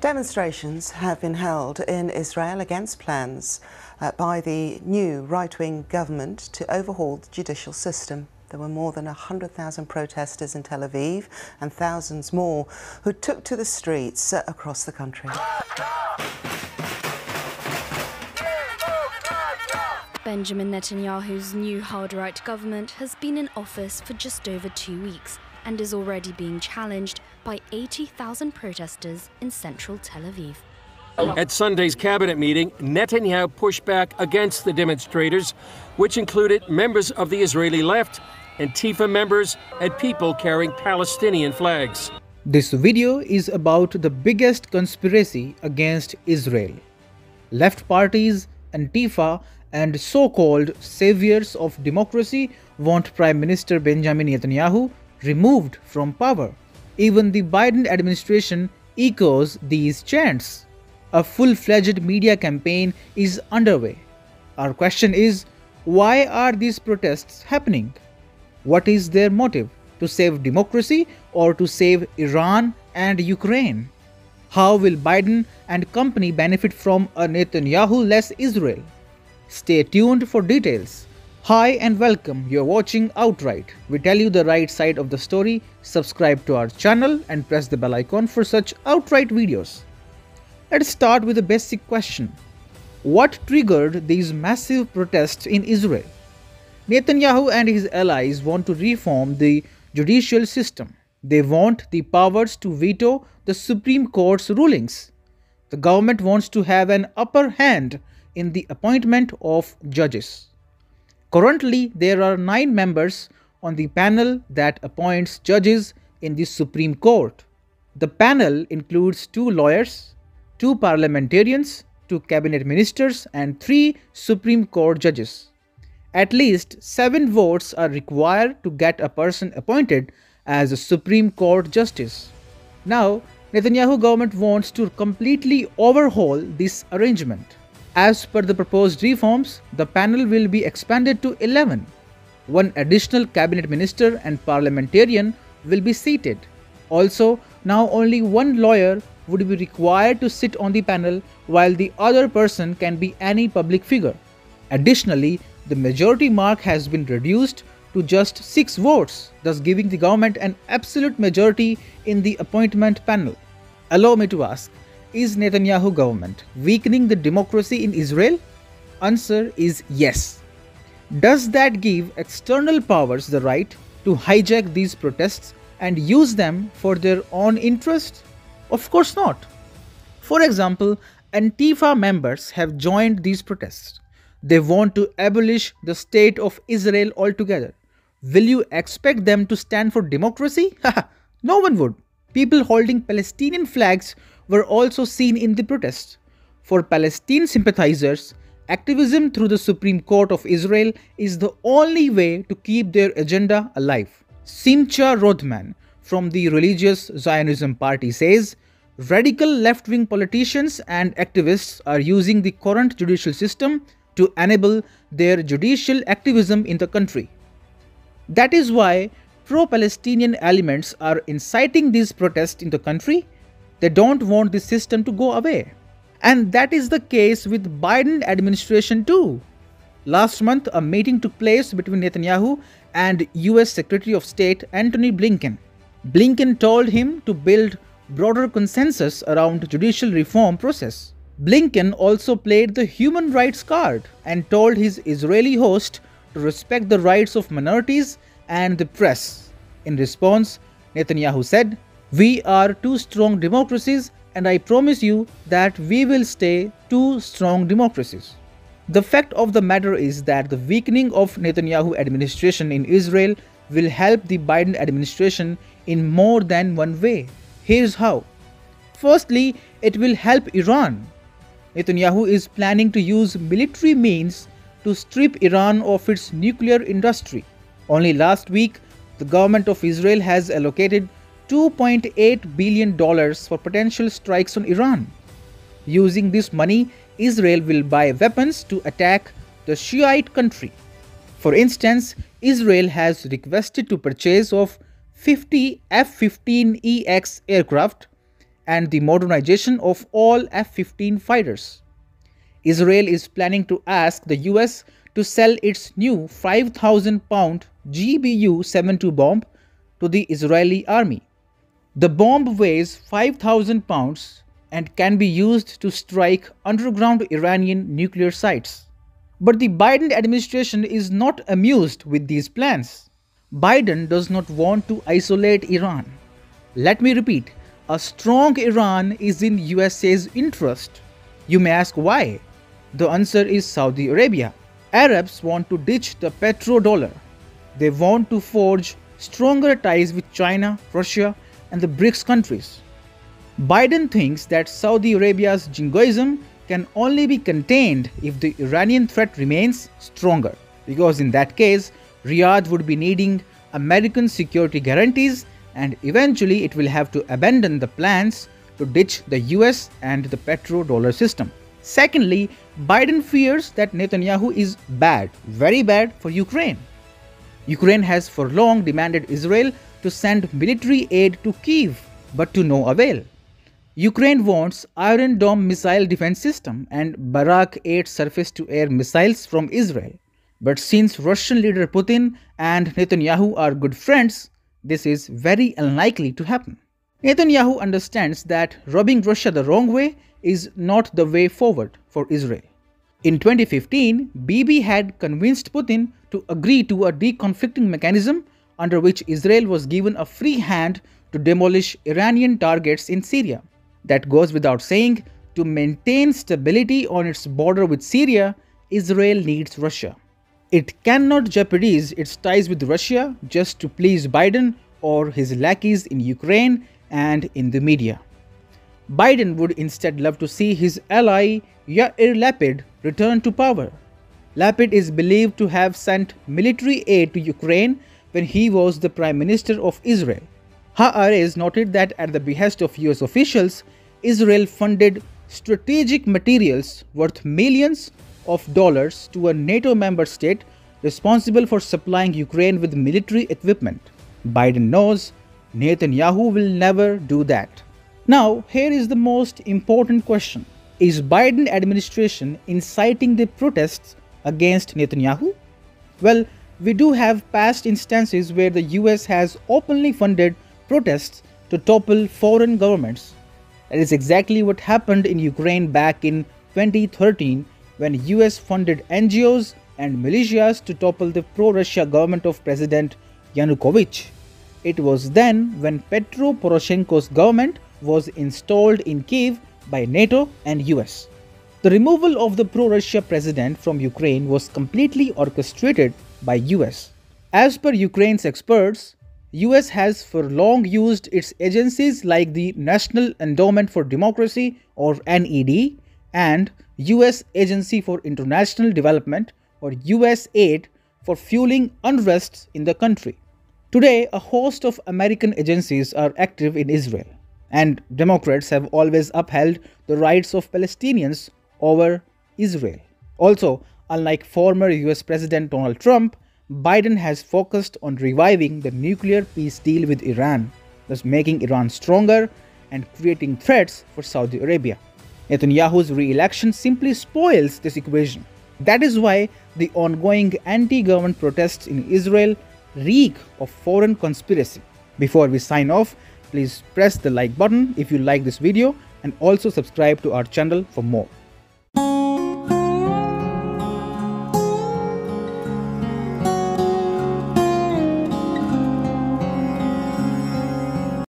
Demonstrations have been held in Israel against plans by the new right-wing government to overhaul the judicial system. There were more than 100,000 protesters in Tel Aviv and thousands more who took to the streets across the country. Benjamin Netanyahu's new hard-right government has been in office for just over 2 weeks and is already being challenged by 80,000 protesters in central Tel Aviv. At Sunday's cabinet meeting, Netanyahu pushed back against the demonstrators, which included members of the Israeli left, Antifa members, and people carrying Palestinian flags. This video is about the biggest conspiracy against Israel. Left parties, Antifa, and so-called saviors of democracy want Prime Minister Benjamin Netanyahu removed from power. Even the Biden administration echoes these chants. A full-fledged media campaign is underway. Our question is, why are these protests happening? What is their motive? To save democracy or to save Iran and Ukraine? How will Biden and company benefit from a Netanyahu-less Israel? Stay tuned for details. Hi and welcome, you're watching Outright. We tell you the right side of the story. Subscribe to our channel and press the bell icon for such outright videos. Let's start with a basic question. What triggered these massive protests in Israel? Netanyahu and his allies want to reform the judicial system. They want the powers to veto the Supreme Court's rulings. The government wants to have an upper hand in the appointment of judges. Currently, there are 9 members on the panel that appoints judges in the Supreme Court. The panel includes 2 lawyers, 2 parliamentarians, 2 cabinet ministers, and 3 Supreme Court judges. At least 7 votes are required to get a person appointed as a Supreme Court justice. Now, Netanyahu government wants to completely overhaul this arrangement. As per the proposed reforms, the panel will be expanded to 11. 1 additional cabinet minister and parliamentarian will be seated. Also, now only 1 lawyer would be required to sit on the panel, while the other person can be any public figure. Additionally, the majority mark has been reduced to just 6 votes, thus giving the government an absolute majority in the appointment panel. Allow me to ask, is Netanyahu government weakening the democracy in Israel? Answer is yes. Does that give external powers the right to hijack these protests and use them for their own interest? Of course not. For example, Antifa members have joined these protests. They want to abolish the state of Israel altogether. Will you expect them to stand for democracy? No one would. People holding Palestinian flags were also seen in the protests. For Palestine sympathizers, activism through the Supreme Court of Israel is the only way to keep their agenda alive. Simcha Rodman from the Religious Zionism Party says, radical left-wing politicians and activists are using the current judicial system to enable their judicial activism in the country. That is why pro-Palestinian elements are inciting these protests in the country. They don't want the system to go away. And that is the case with Biden administration too. Last month, a meeting took place between Netanyahu and US Secretary of State Antony Blinken. Blinken told him to build broader consensus around judicial reform process. Blinken also played the human rights card and told his Israeli host to respect the rights of minorities and the press. In response, Netanyahu said, "We are 2 strong democracies and I promise you that we will stay 2 strong democracies." The fact of the matter is that the weakening of Netanyahu administration in Israel will help the Biden administration in more than one way. Here's how. Firstly, it will help Iran. Netanyahu is planning to use military means to strip Iran of its nuclear industry. Only last week, the government of Israel has allocated $2.8 billion for potential strikes on Iran. Using this money, Israel will buy weapons to attack the Shiite country. For instance, Israel has requested to purchase of 50 F-15EX aircraft, and the modernization of all F-15 fighters. Israel is planning to ask the US to sell its new 5,000-pound GBU-72 bomb to the Israeli army. The bomb weighs 5,000 pounds and can be used to strike underground Iranian nuclear sites. But the Biden administration is not amused with these plans. Biden does not want to isolate Iran. Let me repeat, a strong Iran is in USA's interest. You may ask why? The answer is Saudi Arabia. Arabs want to ditch the petrodollar. They want to forge stronger ties with China, Russia, and the BRICS countries. Biden thinks that Saudi Arabia's jingoism can only be contained if the Iranian threat remains stronger, because in that case, Riyadh would be needing American security guarantees, and eventually it will have to abandon the plans to ditch the US and the petrodollar system. Secondly, Biden fears that Netanyahu is bad, very bad for Ukraine. Ukraine has for long demanded Israel to send military aid to Kyiv, but to no avail. Ukraine wants Iron Dome missile defense system and Barak 8 surface-to-air missiles from Israel. But since Russian leader Putin and Netanyahu are good friends, this is very unlikely to happen. Netanyahu understands that rubbing Russia the wrong way is not the way forward for Israel. In 2015, Bibi had convinced Putin to agree to a deconflicting mechanism under which Israel was given a free hand to demolish Iranian targets in Syria. That goes without saying, to maintain stability on its border with Syria, Israel needs Russia. It cannot jeopardize its ties with Russia just to please Biden or his lackeys in Ukraine and in the media. Biden would instead love to see his ally Yair Lapid return to power. Lapid is believed to have sent military aid to Ukraine when he was the Prime Minister of Israel. Haaretz noted that at the behest of US officials, Israel funded strategic materials worth millions of dollars to a NATO member state responsible for supplying Ukraine with military equipment. Biden knows Netanyahu will never do that. Now, here is the most important question. Is Biden administration inciting the protests against Netanyahu? Well, we do have past instances where the US has openly funded protests to topple foreign governments. That is exactly what happened in Ukraine back in 2013 when US funded NGOs and militias to topple the pro-Russia government of President Yanukovych. It was then when Petro Poroshenko's government was installed in Kyiv by NATO and US. The removal of the pro-Russia president from Ukraine was completely orchestrated by US. As per Ukraine's experts, US has for long used its agencies like the National Endowment for Democracy or NED and US Agency for International Development or USAID for fueling unrest in the country. Today, a host of American agencies are active in Israel, and Democrats have always upheld the rights of Palestinians over Israel. Also, unlike former US President Donald Trump, Biden has focused on reviving the nuclear peace deal with Iran, thus making Iran stronger and creating threats for Saudi Arabia. Netanyahu's re-election simply spoils this equation. That is why the ongoing anti-government protests in Israel reek of foreign conspiracy. Before we sign off, please press the like button if you like this video and also subscribe to our channel for more.